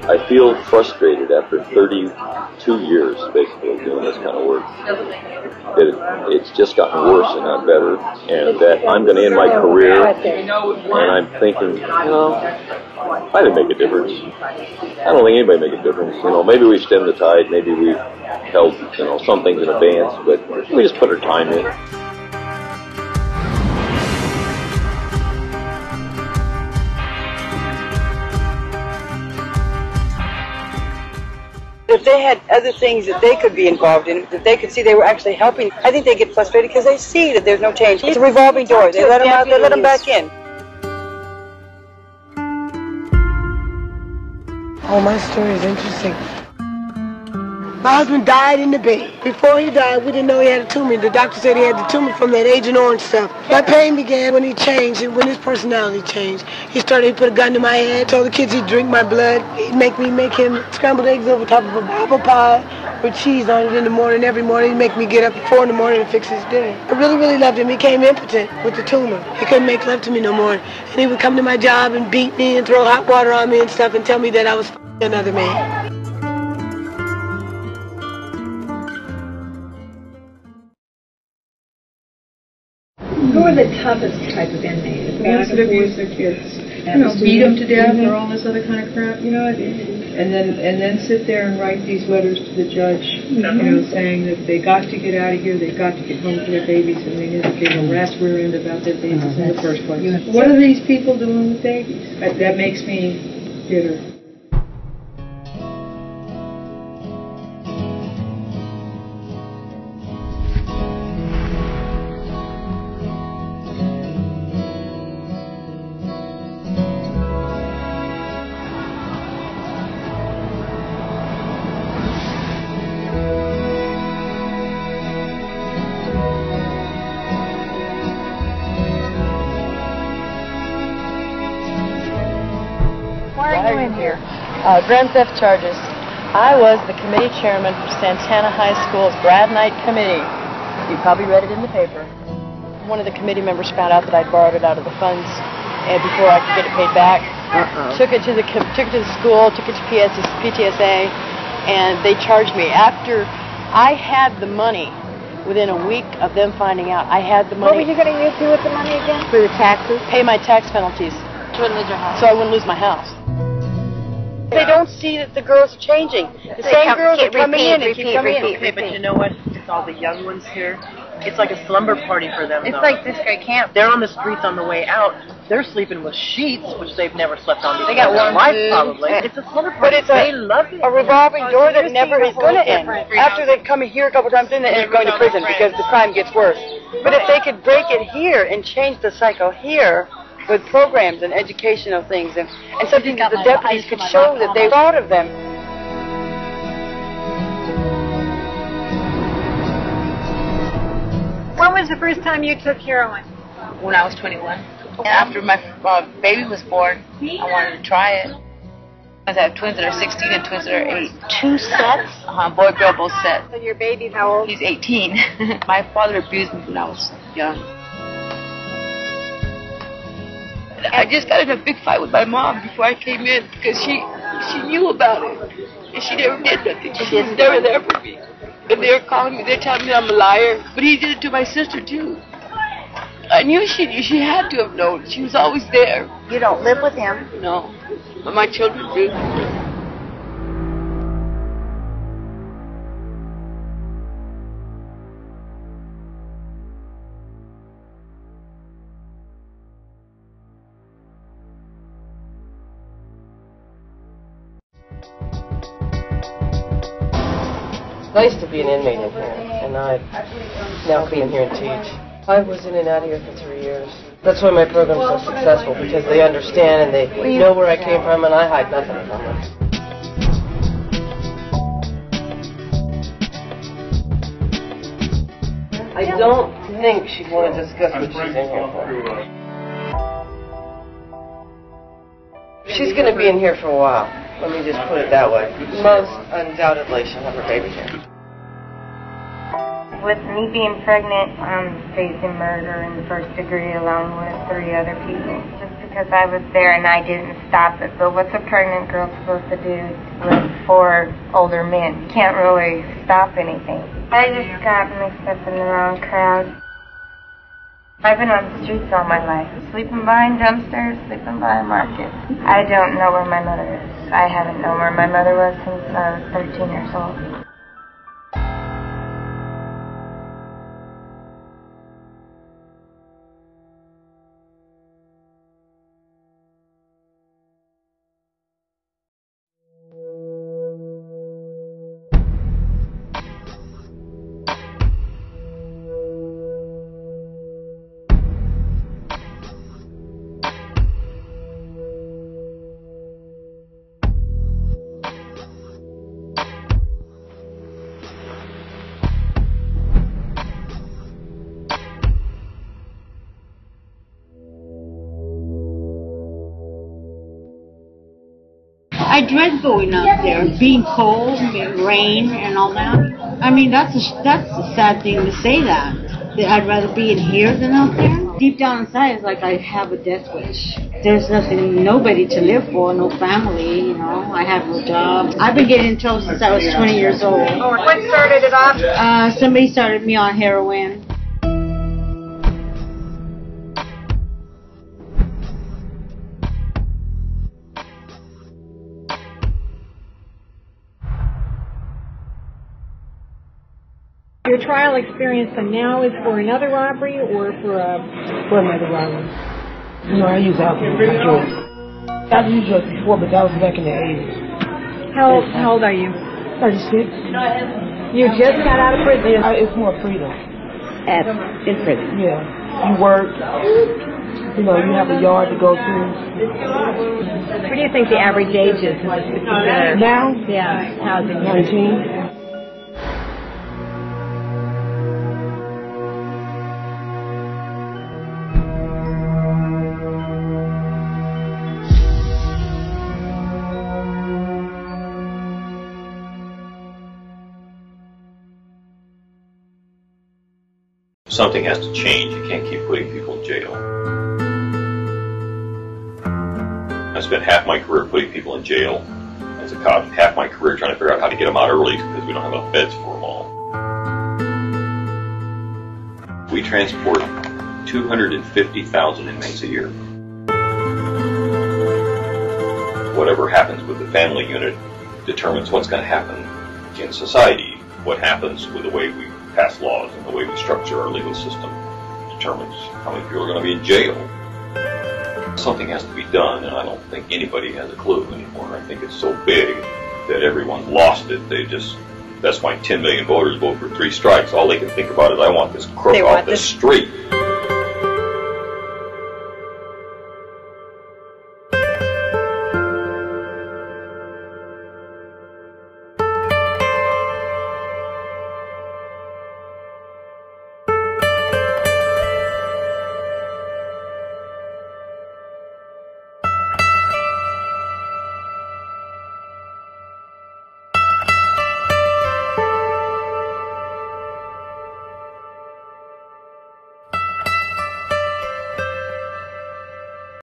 I feel frustrated after 32 years, basically, doing this kind of work. It's just gotten worse and not better, and that I'm going to end my career, and I'm thinking, I didn't make a difference. I don't think anybody made a difference. Maybe we stemmed the tide, maybe we held, some things in advance, but we just put our time in. If they had other things that they could be involved in, that they could see they were actually helping, I think they get frustrated because they see that there's no change. It's a revolving door. They let them out, they let them back in. Oh, my story is interesting. My husband died in the bed. Before he died, we didn't know he had a tumor. The doctor said he had the tumor from that Agent Orange stuff. My pain began when he changed, and when his personality changed. He put a gun to my head, told the kids he'd drink my blood. He'd make him scrambled eggs over top of a apple pie with cheese on it in the morning. Every morning, he'd make me get up at 4 in the morning and fix his dinner. I really, really loved him. He became impotent with the tumor. He couldn't make love to me no more. And he would come to my job and beat me and throw hot water on me and stuff and tell me that I was another man. Who are the toughest type of inmates? Ones that abuse their kids. Beat them to death or all this other kind of crap. And then sit there and write these letters to the judge, saying that they got to get out of here, they got to get home to their babies, and they never gave a rat's rear end about their babies in the first place. What are these people doing with babies? That makes me bitter. Why are you in here? Grand theft charges. I was the committee chairman for Santana High School's Grad Night Committee. You probably read it in the paper. One of the committee members found out that I'd borrowed it out of the funds, and before I could get it paid back, took it to the school, took it to PTSA, and they charged me. After I had the money, within a week of them finding out, I had the money. What were you going to do with the money again? For the taxes? Pay my tax penalties. So I wouldn't lose my house. They don't see that the girls are changing. The same girls are coming in and keep coming in. Okay, but you know what? It's all the young ones here. It's like a slumber party for them. It's like this guy camp. They're on the streets on the way out. They're sleeping with sheets, which they've never slept on before. They got warm life, food. probably. It's a slumber party. But it's they love it. a revolving door that never is going to end. After they've come here a couple times, then they end up going to prison because the crime gets worse. But if they could break it here and change the cycle here, with programs and educational things and something that the deputies could show that they thought of them. When was the first time you took heroin? When I was 21. After my baby was born, I wanted to try it. I have twins that are 16 and twins that are 8. 2 sets? Boy, girl, both sets. So your baby's how old? He's 18. My father abused me when I was young. I just got in a big fight with my mom before I came in because she knew about it and she never did nothing. She was never there for me. And they're calling me, they're telling me I'm a liar. But he did it to my sister too. I knew she knew. She had to have known. She was always there. You don't live with him? No, but my children do. It's nice to be an inmate in here, and I now come in here and teach. I was in and out of here for 3 years. That's why my program's so successful, because they understand and they know where I came from, and I hide nothing from them. I don't think she'd want to discuss what she's in here for. She's going to be in here for a while. Let me just put it that way. Most undoubtedly, she'll have her baby here. With me being pregnant, I'm facing murder in the first degree along with 3 other people. Just to because I was there and I didn't stop it. But what's a pregnant girl supposed to do with 4 older men? You can't really stop anything. I just got mixed up in the wrong crowd. I've been on the streets all my life, sleeping behind dumpsters, sleeping behind markets. I don't know where my mother is. I haven't known where my mother was since I was 13 years old. I dread going out there, being cold, rain, and all that. I mean, that's a sad thing to say that I'd rather be in here than out there. Deep down inside, it's like I have a death wish. There's nothing, nobody to live for, no family, you know. I have no job. I've been getting in trouble since I was 20 years old. What started it off? Somebody started me on heroin. Your trial experience now is for another robbery or for another robbery? No, I use alcohol for drugs. I've used drugs before, but that was back in the 80s. How old are you? 36. You just got out of prison? It's more freedom. In prison? Yeah. You work. You know, you have a yard to go to. What do you think the average age is in this particular? Now? Yeah. How's it? 19. Something has to change. You can't keep putting people in jail. I spent half my career putting people in jail as a cop, and half my career trying to figure out how to get them out early because we don't have enough beds for them all. We transport 250,000 inmates a year. Whatever happens with the family unit determines what's going to happen in society. What happens with the way we pass laws and the way we structure our legal system determines how many people are going to be in jail. Something has to be done, and I don't think anybody has a clue anymore. I think it's so big that everyone's lost it. That's why 10 million voters vote for 3 strikes. All they can think about is, I want this crook off the street.